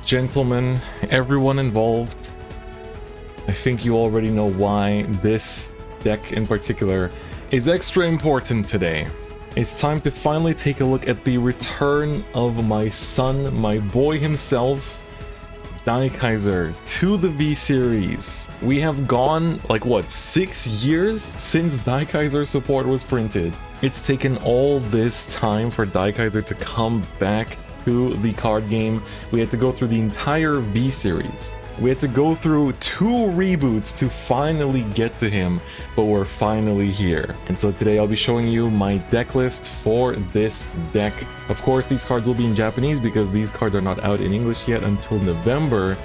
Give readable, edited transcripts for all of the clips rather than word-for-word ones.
gentlemen, everyone involved, I think you already know why this deck in particular is extra important today. It's time to finally take a look at the return of my son, my boy himself, Daikaiser, to the V-Series. We have gone, like what, 6 years since Daikaiser support was printed. It's taken all this time for Daikaiser to come back to the card game. We had to go through the entire V-Series. We had to go through 2 reboots to finally get to him, but we're finally here. And so today I'll be showing you my deck list for this deck. Of course, these cards will be in Japanese because these cards are not out in English yet until November.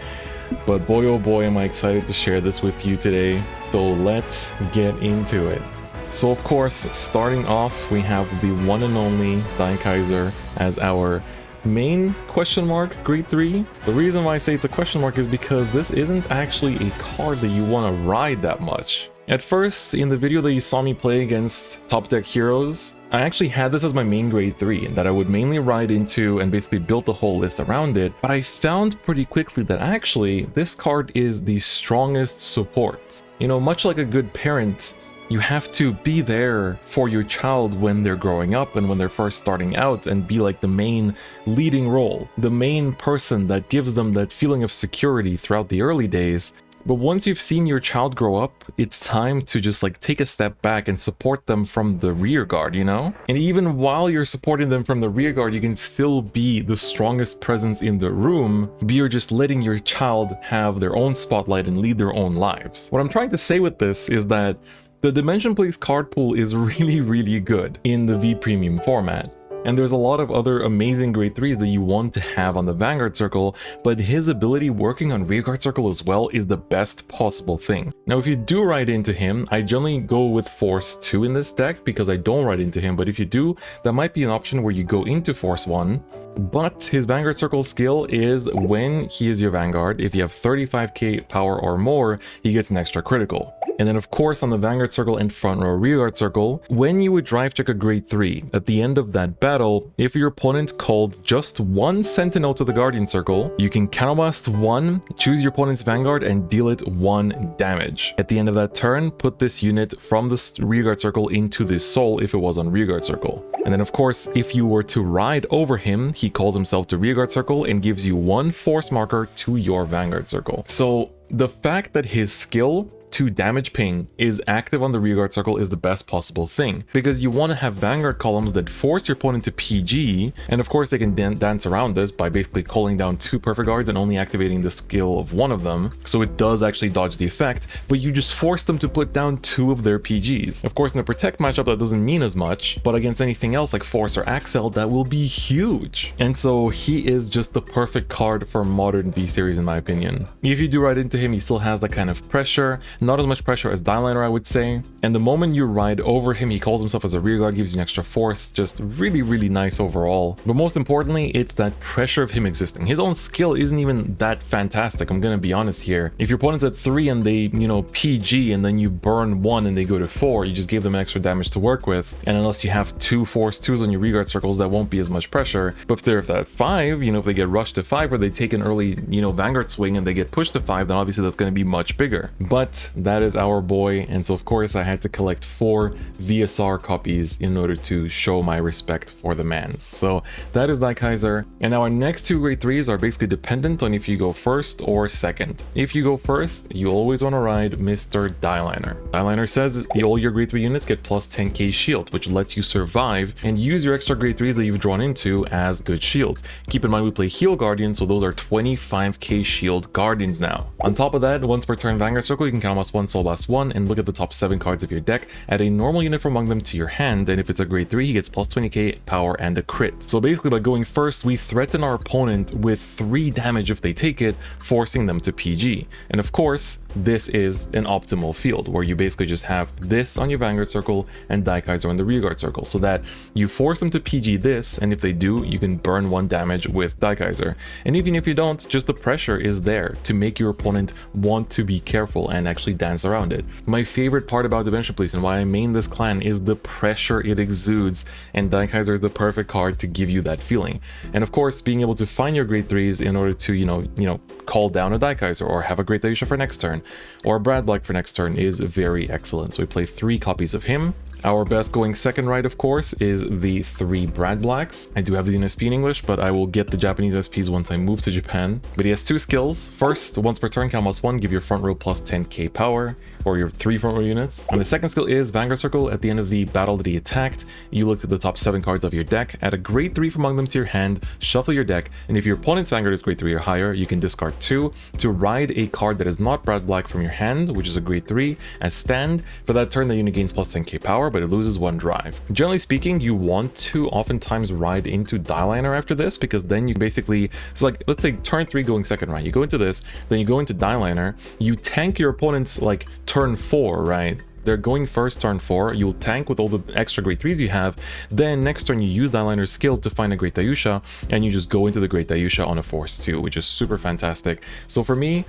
But boy oh boy am I excited to share this with you today. So let's get into it. So of course, starting off, we have the one and only Daikaiser as our main question mark grade 3. The reason why I say it's a question mark is because this isn't actually a card that you want to ride that much. At first, in the video that you saw me play against top deck heroes, I actually had this as my main grade 3 that I would mainly ride into and basically build the whole list around it, but I found pretty quickly that actually this card is the strongest support. You know, much like a good parent, you have to be there for your child when they're growing up and when they're first starting out and be like the main leading role, the main person that gives them that feeling of security throughout the early days. But once you've seen your child grow up, it's time to just like take a step back and support them from the rear guard, you know? And even while you're supporting them from the rear guard, you can still be the strongest presence in the room, but you're just letting your child have their own spotlight and lead their own lives. What I'm trying to say with this is that the Dimension Place card pool is really good in the V Premium format. And there's a lot of other amazing grade 3s that you want to have on the Vanguard Circle, but his ability working on Rearguard Circle as well is the best possible thing. Now, if you do ride into him, I generally go with Force 2 in this deck because I don't ride into him, but if you do, that might be an option where you go into Force 1. But his Vanguard Circle skill is when he is your Vanguard, if you have 35k power or more, he gets an extra critical. And then of course on the Vanguard Circle and Front Row Rearguard Circle, when you would drive check a grade 3, at the end of that battle, if your opponent called just 1 Sentinel to the Guardian Circle, you can counterblast 1, choose your opponent's Vanguard and deal it 1 damage. At the end of that turn, put this unit from the Rearguard Circle into the Soul if it was on Rearguard Circle. And then of course, if you were to ride over him, he calls himself to Rearguard Circle and gives you 1 force marker to your Vanguard Circle. So the fact that his skill to damage ping is active on the Rearguard Circle is the best possible thing, because you want to have Vanguard columns that force your opponent to PG, and of course they can dance around this by basically calling down 2 perfect guards and only activating the skill of 1 of them, so it does actually dodge the effect, but you just force them to put down 2 of their PGs. Of course in a Protect matchup that doesn't mean as much, but against anything else like Force or Axel that will be huge. And so he is just the perfect card for modern V-Series in my opinion. If you do ride into him, he still has that kind of pressure, not as much pressure as Dailiner I would say, and the moment you ride over him he calls himself as a rear guard, gives you an extra force, just really nice overall. But most importantly, it's that pressure of him existing. His own skill isn't even that fantastic, I'm gonna be honest here. If your opponent's at 3 and they, you know, PG and then you burn 1 and they go to 4, you just give them extra damage to work with, and unless you have 2 force 2s on your rear guard circles, that won't be as much pressure. But if they're at 5, you know, if they get rushed to 5 or they take an early, you know, Vanguard swing and they get pushed to 5, then obviously that's going to be much bigger. But that is our boy, and so of course I had to collect 4 VSR copies in order to show my respect for the man. So that is Daikaiser, and now our next 2 grade 3s are basically dependent on if you go first or second. If you go first, you always want to ride Mr. Dailiner. Dailiner says all your grade 3 units get plus 10k shield, which lets you survive and use your extra grade 3s that you've drawn into as good shield. Keep in mind we play heal guardians, so those are 25k shield guardians now. On top of that, once per turn Vanguard Circle, you can count +1 Soul Blast 1 and look at the top 7 cards of your deck, add a normal unit from among them to your hand, and if it's a grade 3 he gets plus 20k power and a crit. So basically by going first we threaten our opponent with 3 damage if they take it, forcing them to PG. And of course this is an optimal field where you basically just have this on your Vanguard Circle and Daikaiser on the Rearguard Circle, so that you force them to PG this, and if they do you can burn 1 damage with Daikaiser. And even if you don't, just the pressure is there to make your opponent opponent want to be careful and actually dance around it. My favorite part about Dimension Police and why I main this clan is the pressure it exudes, and Daikaiser is the perfect card to give you that feeling. And of course, being able to find your grade 3s in order to, you know, call down a Daikaiser or have a great Daisha for next turn, or a Brad Black for next turn is very excellent. So we play 3 copies of him. Our best going second right, of course, is the 3 Brad Blacks. I do have the SP in English, but I will get the Japanese SPs once I move to Japan. But he has 2 skills. First, once per turn, count +1, give your front row plus 10k power, or your 3 front row units. And the second skill is Vanguard Circle. At the end of the battle that he attacked, you look at the top 7 cards of your deck, add a grade 3 from among them to your hand, shuffle your deck, and if your opponent's Vanguard is grade 3 or higher, you can discard 2 to ride a card that is not Brad Black from your hand, which is a grade 3, as stand. For that turn, the unit gains plus 10k power, but it loses 1 drive. Generally speaking, you want to oftentimes ride into Dieliner after this, because then you basically, it's like, let's say turn 3 going second right, you go into this, then you go into Dieliner, you tank your opponent's like turn 4, right? They're going first turn 4, you'll tank with all the extra grade 3s you have, then next turn you use Dieliner's skill to find a great Dayusha, and you just go into the great Dayusha on a force 2, which is super fantastic. So for me,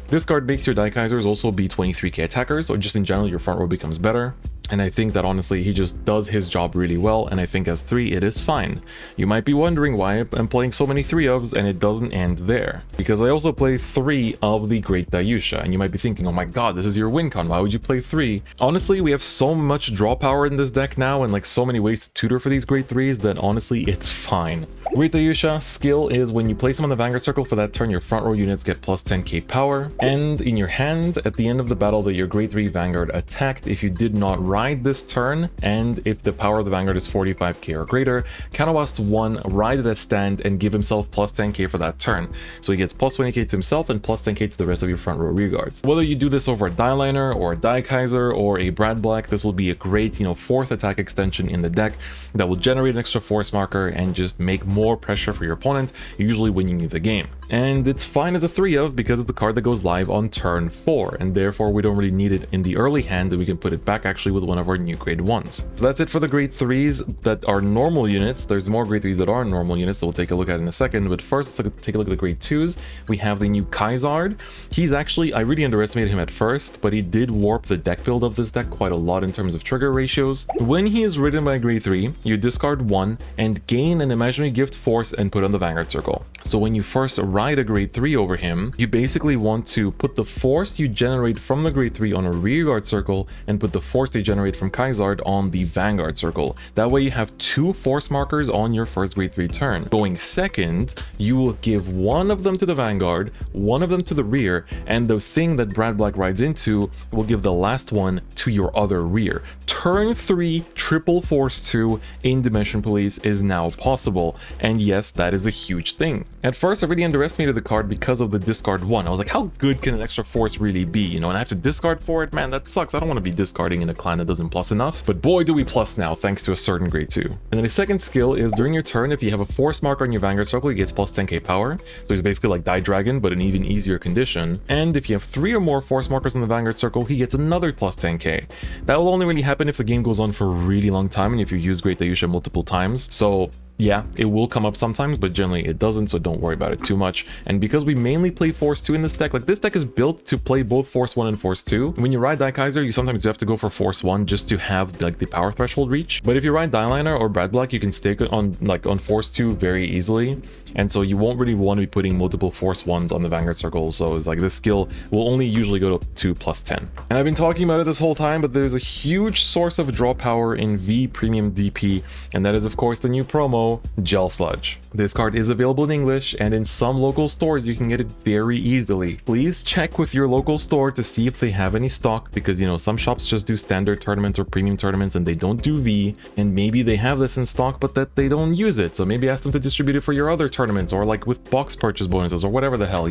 this card makes your Daikaisers also be 23k attackers, or just in general your front row becomes better. And I think that honestly he just does his job really well, and I think as 3 it is fine. You might be wondering why I'm playing so many 3-ofs and it doesn't end there. Because I also play 3 of the Great Dayusha, and you might be thinking, oh my god, this is your win con, why would you play 3? Honestly, we have so much draw power in this deck now and like so many ways to tutor for these Great 3s that honestly it's fine. Great Dayusha skill is when you place him on the Vanguard Circle for that turn, your front row units get plus 10k power, and in your hand at the end of the battle that your grade 3 Vanguard attacked, if you did not ride this turn, and if the power of the Vanguard is 45k or greater, counterblast 1, ride it as stand, and give himself plus 10k for that turn. So he gets plus 20k to himself and plus 10k to the rest of your front row rear guards. Whether you do this over a Dieliner or a Daikaiser or a Brad Black, this will be a great, 4th attack extension in the deck that will generate an extra force marker and just make more pressure for your opponent, usually winning you the game. And it's fine as a 3-of because it's the card that goes live on turn 4, and therefore we don't really need it in the early hand, that we can put it back actually with one of our new grade 1s. So that's it for the grade 3s that are normal units. There's more grade 3s that are normal units that we'll take a look at in a second, but first let's take a look at the grade 2s. We have the new Kaizard. He's actually, I really underestimated him at first, but he did warp the deck build of this deck quite a lot in terms of trigger ratios. When he is ridden by grade 3, you discard 1 and gain an imaginary gift force and put on the Vanguard Circle. So when you first ride a grade 3 over him, you basically want to put the force you generate from the grade 3 on a rearguard circle and put the force they generate from Kaizard on the Vanguard Circle. That way you have 2 force markers on your first grade 3 turn. Going second, you will give one of them to the Vanguard, one of them to the rear, and the thing that Brad Black rides into will give the last one to your other rear. Turn 3 triple force 2 in Dimension Police is now possible, and yes, that is a huge thing. At first I really underestimated the card because of the discard 1. I was like, how good can an extra force really be, and I have to discard for it? Man, that sucks. I don't want to be discarding in a clan that doesn't plus enough, but boy do we plus now thanks to a certain grade 2. And then the second skill is during your turn, if you have a force marker on your Vanguard Circle, he gets plus 10k power, so he's basically like Die Dragon but an even easier condition. And if you have 3 or more force markers on the Vanguard Circle, he gets another plus 10k. That will only really happen if the game goes on for a really long time and if you use Great Dayusha multiple times. So yeah, it will come up sometimes, but generally it doesn't, so don't worry about it too much. And because we mainly play Force 2 in this deck, like this deck is built to play both Force 1 and Force 2. When you ride Daikaiser, you sometimes have to go for Force 1 just to have like the power threshold reach. But if you ride Dieliner or Brad Black, you can stick on Force 2 very easily. And so you won't really want to be putting multiple Force 1s on the Vanguard Circle, so it's like this skill will only usually go to plus 10. And I've been talking about it this whole time, but there's a huge source of draw power in V Premium DP, and that is of course the new promo, Gel Sludge. This card is available in English, and in some local stores you can get it very easily. Please check with your local store to see if they have any stock, because some shops just do standard tournaments or premium tournaments and they don't do V, and maybe they have this in stock but that they don't use it, so maybe ask them to distribute it for your other tournaments, or like with box purchase bonuses or whatever the hell,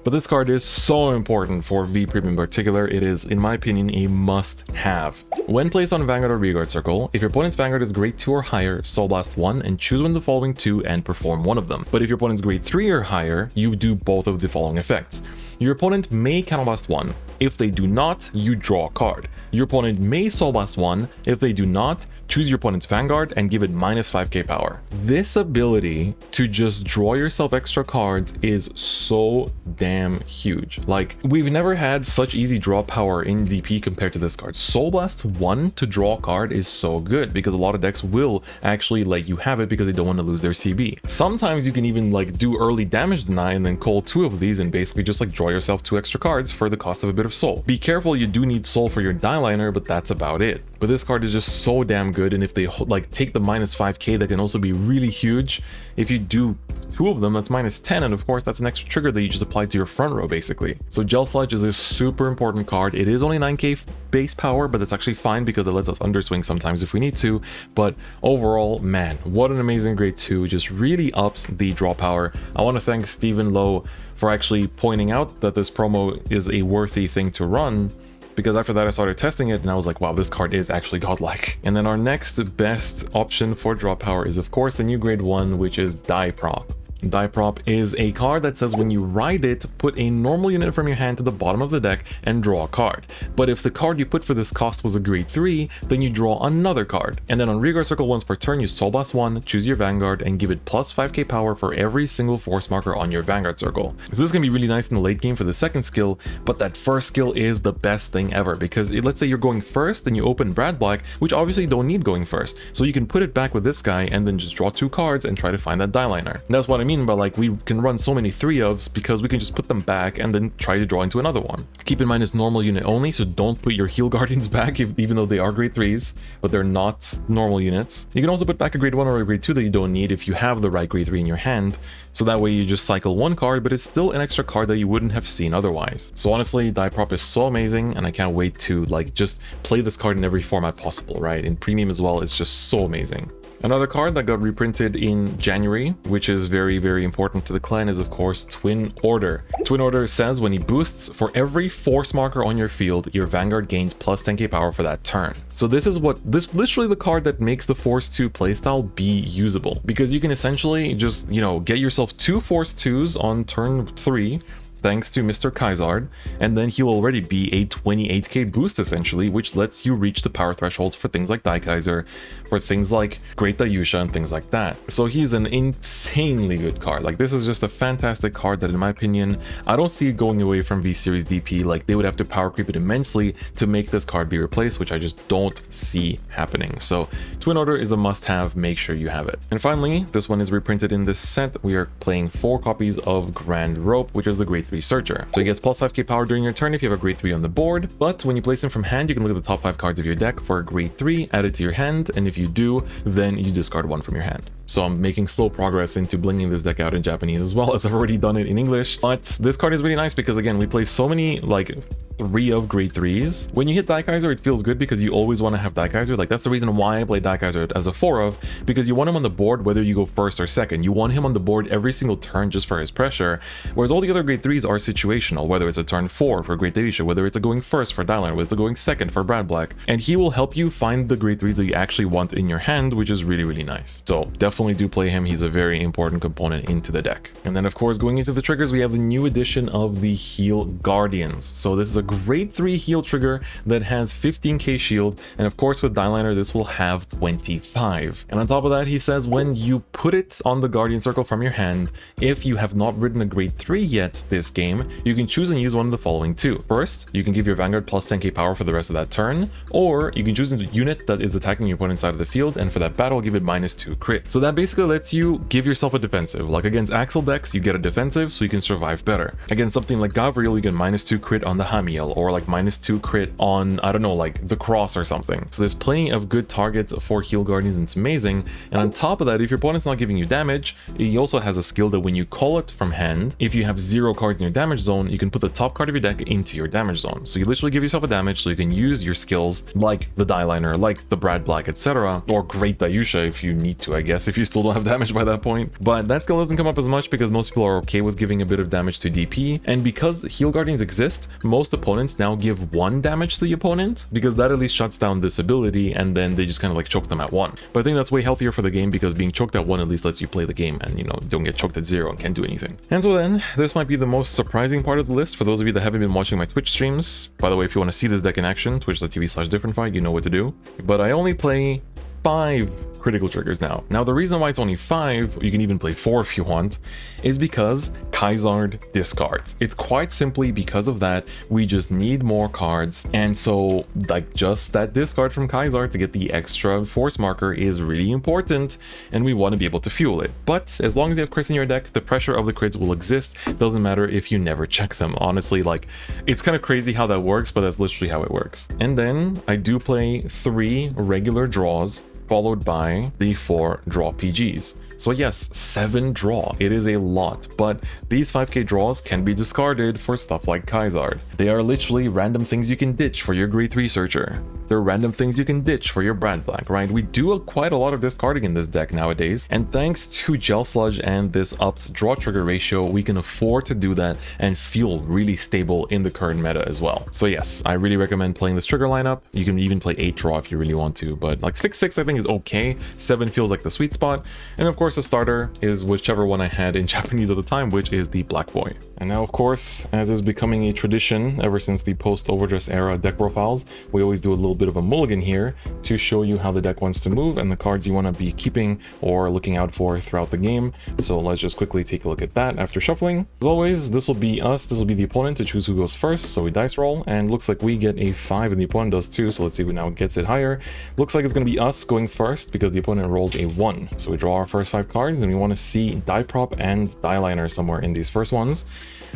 But this card is so important for V Premium in particular. It is, in my opinion, a must-have. When placed on Vanguard or Rearguard Circle, if your opponent's Vanguard is grade 2 or higher, Soul Blast 1 and choose one of the following 2 and perform one of them. But if your opponent's grade 3 or higher, you do both of the following effects. Your opponent may Counterblast 1. If they do not, you draw a card. Your opponent may Soul Blast 1. If they do not, choose your opponent's Vanguard, and give it minus 5k power. This ability to just draw yourself extra cards is so damn huge. Like, we've never had such easy draw power in DP compared to this card. Soul Blast 1 to draw a card is so good because a lot of decks will actually let you have it because they don't want to lose their CB. Sometimes you can even like do early damage deny and then call 2 of these and basically just like draw yourself 2 extra cards for the cost of a bit of soul. Be careful, you do need soul for your die liner, but that's about it. But this card is just so damn good, and if they like take the minus 5k, that can also be really huge. If you do 2 of them, that's minus 10, and of course that's an extra trigger that you just apply to your front row basically. So Gel Sludge is a super important card. It is only 9k base power, but that's actually fine because it lets us underswing sometimes if we need to. But overall, man, what an amazing grade 2, just really ups the draw power. I want to thank Stephen Lowe for actually pointing out that this promo is a worthy thing to run, because after that I started testing it and I was like, wow, this card is actually godlike. And then our next best option for draw power is of course the new grade 1, which is Die Prop. Die Prop is a card that says when you ride it, put a normal unit from your hand to the bottom of the deck and draw a card. But if the card you put for this cost was a grade 3, then you draw another card. And then on rearguard circle once per turn, you Soul Blast 1, choose your Vanguard, and give it plus 5k power for every single force marker on your Vanguard circle. So this can be really nice in the late game for the second skill, but that first skill is the best thing ever, because let's say you're going first and you open Brad Black, which obviously you don't need going first. So you can put it back with this guy and then just draw 2 cards and try to find that die liner. That's what I mean by like we can run so many 3-ofs because we can just put them back and then try to draw into another one. Keep in mind it's normal unit only, so don't put your heal guardians back even though they are grade 3s, but they're not normal units. You can also put back a grade 1 or a grade 2 that you don't need if you have the right grade 3 in your hand, so that way you just cycle 1 card, but it's still an extra card that you wouldn't have seen otherwise. So honestly, Die Prop is so amazing, and I can't wait to like just play this card in every format possible, right? In premium as well, it's just so amazing. Another card that got reprinted in January, which is very, very important to the clan, is of course Twin Order. Twin Order says when he boosts, for every force marker on your field, your Vanguard gains plus 10k power for that turn. So this is literally the card that makes the Force 2 playstyle be usable, because you can essentially just, you know, get yourself 2 Force 2s on turn 3, thanks to Mr. Kaizard, and then he'll already be a 28k boost essentially, which lets you reach the power thresholds for things like Daikaiser, for things like Great Dayusha and things like that. So he's an insanely good card. Like, this is just a fantastic card that in my opinion, I don't see it going away from V-Series DP. Like, they would have to power creep it immensely to make this card be replaced, which I just don't see happening. So Twin Order is a must-have, make sure you have it. And finally, this one is reprinted in this set. We are playing 4 copies of Grand Rope, which is the grade 3 Searcher. So he gets plus 5k power during your turn if you have a grade 3 on the board, but when you place him from hand, you can look at the top 5 cards of your deck for a grade 3, add it to your hand, and if you do, then you discard 1 from your hand. So I'm making slow progress into blinging this deck out in Japanese as well, as I've already done it in English. But this card is really nice because again, we play so many like 3 of grade 3s. When you hit Daikaiser, it feels good because you always want to have Daikaiser. Like, that's the reason why I play Daikaiser as a 4 of, because you want him on the board whether you go first or second. You want him on the board every single turn just for his pressure, whereas all the other grade 3s are situational, whether it's a turn 4 for Great Dayusha, whether it's a going first for Dylan, whether it's a going second for Brad Black, and he will help you find the grade 3s that you actually want in your hand, which is really, really nice. So definitely do play him. He's a very important component into the deck. And then of course, going into the triggers, we have the new edition of the Heal Guardians. So this is a grade 3 heal trigger that has 15k shield, and of course with Dyliner this will have 25. And on top of that, he says when you put it on the Guardian Circle from your hand, if you have not ridden a grade 3 yet this game, you can choose and use one of the following 2. First, you can give your Vanguard plus 10k power for the rest of that turn, or you can choose a unit that is attacking your opponent's side of the field, and for that battle give it -2 crit. So that basically lets you give yourself a defensive. Like against Axel decks, you get a defensive so you can survive better. Against something like Gavriel, you get -2 crit on the Hamiel, or like -2 crit on, I don't know, like the Cross or something. So there's plenty of good targets for Heal Guardians, and it's amazing. And on top of that, if your opponent's not giving you damage, he also has a skill that when you call it from hand, if you have 0 cards in your damage zone, you can put the top card of your deck into your damage zone. So you literally give yourself a damage so you can use your skills like the Dyliner, like the Brad Black, etc. Or Great Dayusha if you need to, I guess, if you still don't have damage by that point. But that skill doesn't come up as much because most people are okay with giving a bit of damage to DP. And because Heal Guardians exist, most opponents now give 1 damage to the opponent, because that at least shuts down this ability, and then they just kind of like choke them at 1. But I think that's way healthier for the game, because being choked at 1 at least lets you play the game and, you know, don't get choked at 0 and can't do anything. And so then, this might be the most surprising part of the list for those of you that haven't been watching my Twitch streams. By the way, if you want to see this deck in action, twitch.tv/DifferentFight, you know what to do. But I only play 5 critical triggers now. Now, the reason why it's only 5, you can even play 4 if you want, is because Kaisard discards. It's quite simply because of that, we just need more cards, and so like just that discard from Kaisard to get the extra force marker is really important, and we want to be able to fuel it. But as long as you have crits in your deck, the pressure of the crits will exist. Doesn't matter if you never check them. Honestly, like, it's kind of crazy how that works, but that's literally how it works. And then I do play 3 regular draws, followed by the 4 draw PGs. So yes, 7 draw, it is a lot, but these 5k draws can be discarded for stuff like Kaisard. They are literally random things you can ditch for your grade 3 searcher. They're random things you can ditch for your Brad Black, right? We do quite a lot of discarding in this deck nowadays, and thanks to Gel Sludge and this upped draw trigger ratio, we can afford to do that and feel really stable in the current meta as well. So yes, I really recommend playing this trigger lineup. You can even play 8 draw if you really want to, but like 6-6 I think is okay, 7 feels like the sweet spot, and of course the starter is whichever one I had in Japanese at the time, which is the Black Boy. And now, of course, as is becoming a tradition ever since the post-Overdress era deck profiles, we always do a little bit of a mulligan here to show you how the deck wants to move and the cards you want to be keeping or looking out for throughout the game. So let's just quickly take a look at that after shuffling. As always, this will be us, this will be the opponent to choose who goes first, so we dice roll, and looks like we get a 5 and the opponent does too, so let's see who now gets it higher. Looks like it's going to be us going first because the opponent rolls a 1. So we draw our first 5 cards, and we want to see die prop and die liner somewhere in these first ones.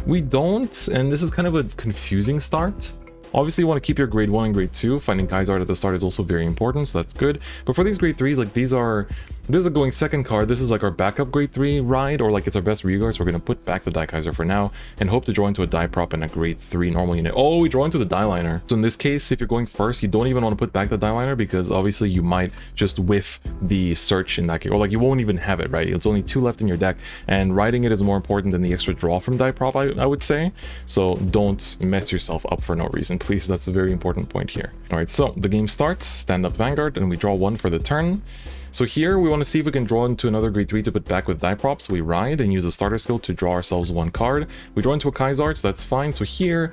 We don't, and this is kind of a confusing start. Obviously, you want to keep your grade 1 and grade 2. Finding Kaisard at the start is also very important, so that's good. But for these grade 3s, like this is a going second card. This is like our backup grade 3 ride, or like it's our best reguard, so we're going to put back the Daikaiser for now and hope to draw into a die prop and a grade 3 normal unit. Oh, we draw into the die liner. So in this case, if you're going first, you don't even want to put back the die liner because obviously you might just whiff the search in that case, or like you won't even have it, right? It's only 2 left in your deck, and riding it is more important than the extra draw from die prop, I would say. So don't mess yourself up for no reason, please. That's a very important point here. All right, so the game starts, stand up Vanguard, and we draw 1 for the turn. So here we want to see if we can draw into another grade 3 to put back with die props. We ride and use a starter skill to draw ourselves 1 card. We draw into a Kaisard, so that's fine. So here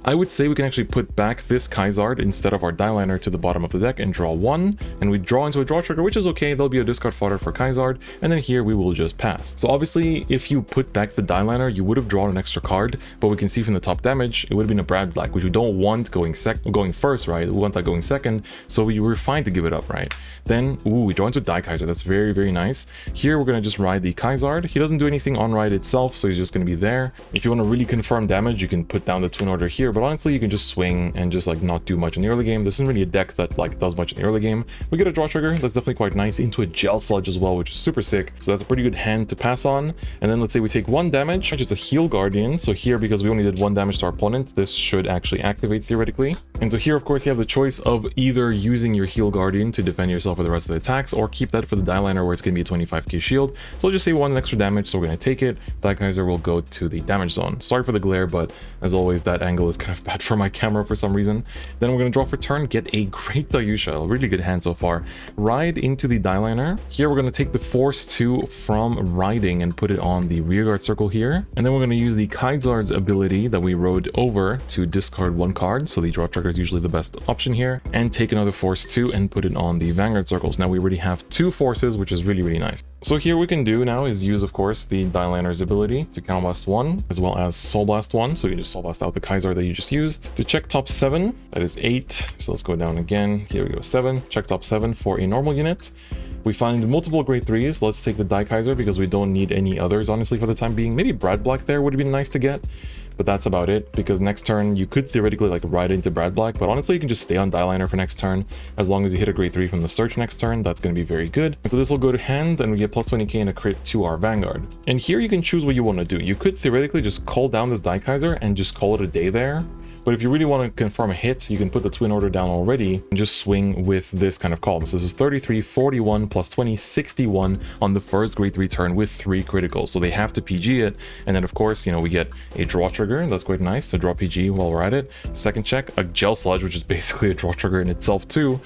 I would say we can actually put back this Kaisard instead of our die liner to the bottom of the deck and draw 1, and we draw into a draw trigger, which is okay. There'll be a discard fodder for Kaisard, and then here we will just pass. So obviously if you put back the die liner, you would have drawn an extra card, but we can see from the top damage it would have been a Brad Black, which we don't want going first, right? We want that going second, so we were fine to give it up, right? Then we draw into Daikaiser. That's very, very nice. Here we're going to just ride the Kaisard. He doesn't do anything on ride itself, so he's just going to be there. If you want to really confirm damage, you can put down the twin order here, but honestly you can just swing and just like not do much in the early game. This isn't really a deck that like does much in the early game. We get a draw trigger, that's definitely quite nice, into a Gel Sludge as well, which is super sick. So that's a pretty good hand to pass on. And then let's say we take 1 damage, which is a heal guardian. So here, because we only did 1 damage to our opponent, this should actually activate theoretically. And so here of course you have the choice of either using your heal guardian to defend yourself for the rest of the attacks, or keep that for the die liner where it's going to be a 25k shield. So let's just say 1 extra damage, so we're going to take it. Daikaiser will go to the damage zone. Sorry for the glare, but as always that angle is kind of bad for my camera for some reason. Then we're going to draw for turn, get a great Dayusha, a really good hand so far. Ride into the die liner. Here we're going to take the force 2 from riding and put it on the rearguard circle here. And then we're going to use the Kaisard's ability that we rode over to discard 1 card, so the draw trigger is usually the best option here, and take another force 2 and put it on the Vanguard circles. Now we already have 2 forces, which is really, really nice. So here we can do now is use, of course, the die liner's ability to Counter Blast 1 as well as Soul Blast 1. So you just Soul Blast out the Kaisard that you just used. To check top 7, that is 8. So let's go down again. Here we go, 7. Check top 7 for a normal unit. We find multiple grade 3s. Let's take the Daikaiser because we don't need any others, honestly, for the time being. Maybe Brad Black there would have been nice to get, but that's about it, because next turn you could theoretically like ride into Brad Black, but honestly you can just stay on die liner for next turn. As long as you hit a grade 3 from the search next turn, that's going to be very good. And so this will go to hand, and we get plus 20k and a crit to our Vanguard. And here you can choose what you want to do. You could theoretically just call down this Daikaiser and just call it a day there. But if you really want to confirm a hit, you can put the twin order down already and just swing with this kind of column. So this is 33, 41, plus 20, 61 on the first grade 3 turn with 3 criticals. So they have to PG it. And then of course, you know, we get a draw trigger. That's quite nice. So draw PG while we're at it. Second check, a Gel Sludge, which is basically a draw trigger in itself too.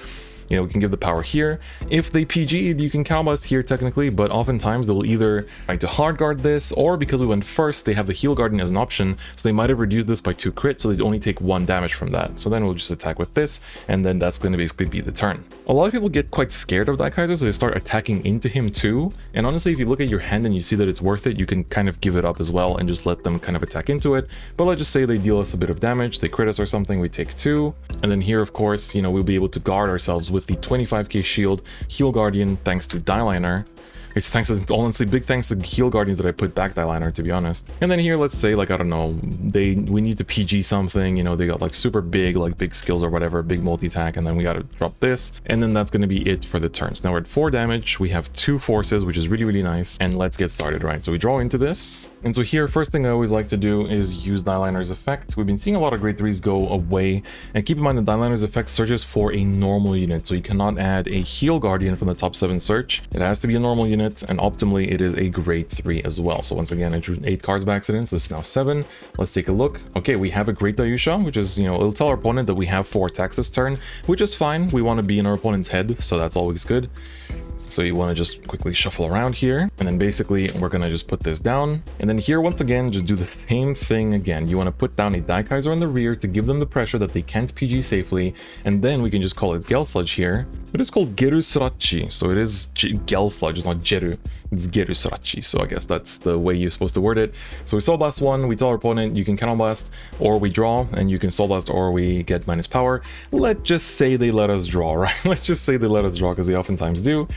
You know, we can give the power here. If they PG'd, you can counterblast here technically, but oftentimes they will either try to hard guard this, or because we went first, they have the heal guardian as an option, so they might have reduced this by 2 crits, so they only take 1 damage from that. So then we'll just attack with this, and then that's going to basically be the turn. A lot of people get quite scared of Daikaiser, so they start attacking into him too. And honestly, if you look at your hand and you see that it's worth it, you can kind of give it up as well and just let them kind of attack into it. But let's just say they deal us a bit of damage, they crit us or something, we take 2. And then here, of course, you know, we'll be able to guard ourselves with the 25k shield, heal guardian, thanks to Dailiner. It's thanks to, honestly, big thanks to heal guardians that I put back Dailiner, to be honest. And then here, let's say, like, I don't know, we need to PG something, you know, they got like super big, like big skills or whatever, big multi-attack, and then we gotta drop this, and then that's gonna be it for the turns. Now we're at 4 damage, we have 2 forces, which is really, really nice, and let's get started, right? So we draw into this, and so here, first thing I always like to do is use Dailiner's effect. We've been seeing a lot of grade 3s go away, and keep in mind that Dailiner's effect searches for a normal unit, so you cannot add a heal guardian from the top 7 search. It has to be a normal unit, and optimally it is a grade 3 as well. So once again, I drew 8 cards by accident, so this is now 7. Let's take a look. Okay, we have a Great Dayusha, which is, you know, it'll tell our opponent that we have 4 attacks this turn, which is fine. We want to be in our opponent's head, so that's always good. So you want to just quickly shuffle around here, and then basically we're going to just put this down. And then here, once again, just do the same thing again. You want to put down a Daikaiser in the rear to give them the pressure that they can't PG safely, and then we can just call it Gel Sludge here. It is called Geru Surachi, so it is Gel Sludge, it's not Jeru, it's Geru Surachi, so I guess that's the way you're supposed to word it. So we Soul Blast 1, we tell our opponent you can Counter Blast, or we draw, and you can Soul Blast, or we get minus power. Let's just say they let us draw, right? Let's just say they let us draw, because they oftentimes do.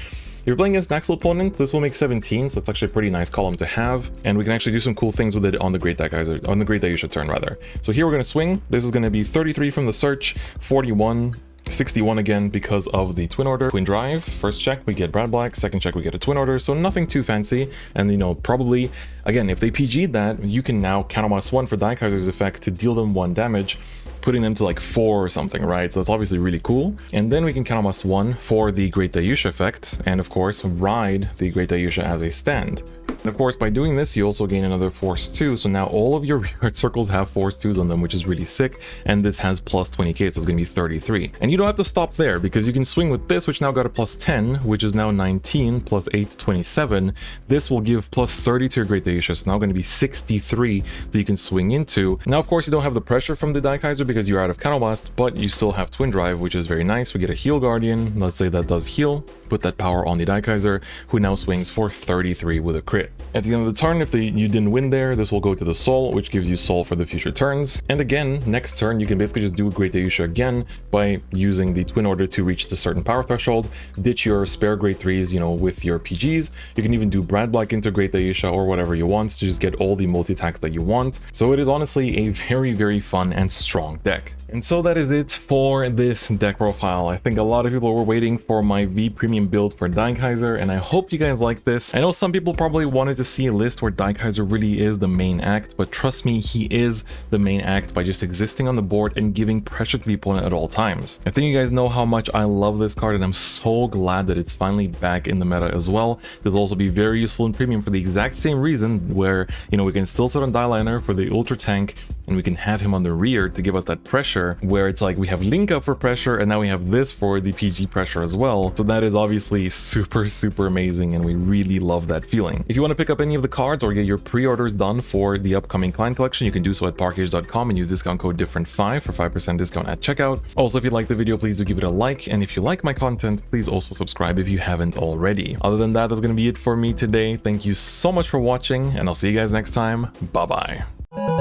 If you're playing against an Axel opponent, this will make 17, so that's actually a pretty nice column to have, and we can actually do some cool things with it on the Great Daikaiser, on the Great Dayusha turn rather. So here we're going to swing. This is going to be 33 from the search, 41, 61 again because of the twin order. Twin drive, first check we get Brad Black, second check we get a twin order, so nothing too fancy. And you know, probably again, if they PG'd that, you can now counterblast 1 for Daikaiser's effect to deal them 1 damage, putting them to like 4 or something, right? So that's obviously really cool. And then we can counterblast 1 for the Great Dayusha effect, and of course ride the Great Dayusha as a stand. And of course, by doing this, you also gain another Force 2, so now all of your rearguard circles have Force 2s on them, which is really sick, and this has plus 20k, so it's going to be 33. And you don't have to stop there, because you can swing with this, which now got a plus 10, which is now 19, plus 8, 27. This will give plus 30 to your Great Dayusha, so now going to be 63 that you can swing into. Now, of course, you don't have the pressure from the Daikaiser because you're out of Counterblast, but you still have Twin Drive, which is very nice. We get a Heal Guardian, let's say that does heal, put that power on the Daikaiser, who now swings for 33 with a crit. At the end of the turn, if you didn't win there, this will go to the Soul, which gives you Soul for the future turns. And again, next turn, you can basically just do a Great Dayusha again by using the Twin Order to reach the certain power threshold, ditch your spare Grade 3s, you know, with your PGs. You can even do Brad Black into Great Dayusha or whatever you want to just get all the multi-attacks that you want. So it is honestly a very, very fun and strong deck. And so that is it for this deck profile. I think a lot of people were waiting for my V Premium build for Daikaiser, and I hope you guys like this. I know some people probably wanted to see a list where Daikaiser really is the main act, but trust me, he is the main act by just existing on the board and giving pressure to the opponent at all times. I think you guys know how much I love this card, and I'm so glad that it's finally back in the meta as well. This will also be very useful in Premium for the exact same reason, where, you know, we can still sit on Dailiner for the Ultra Tank, and we can have him on the rear to give us that pressure, where it's like we have Link up for pressure, and now we have this for the PG pressure as well. So that is obviously super, super amazing, and we really love that feeling. If you want to pick up any of the cards or get your pre-orders done for the upcoming client collection, you can do so at parkage.com and use discount code DifferentFight for 5% discount at checkout. Also, if you like the video, please do give it a like, and if you like my content, please also subscribe if you haven't already. Other than that, that's going to be it for me today. Thank you so much for watching, and I'll see you guys next time. Bye-bye.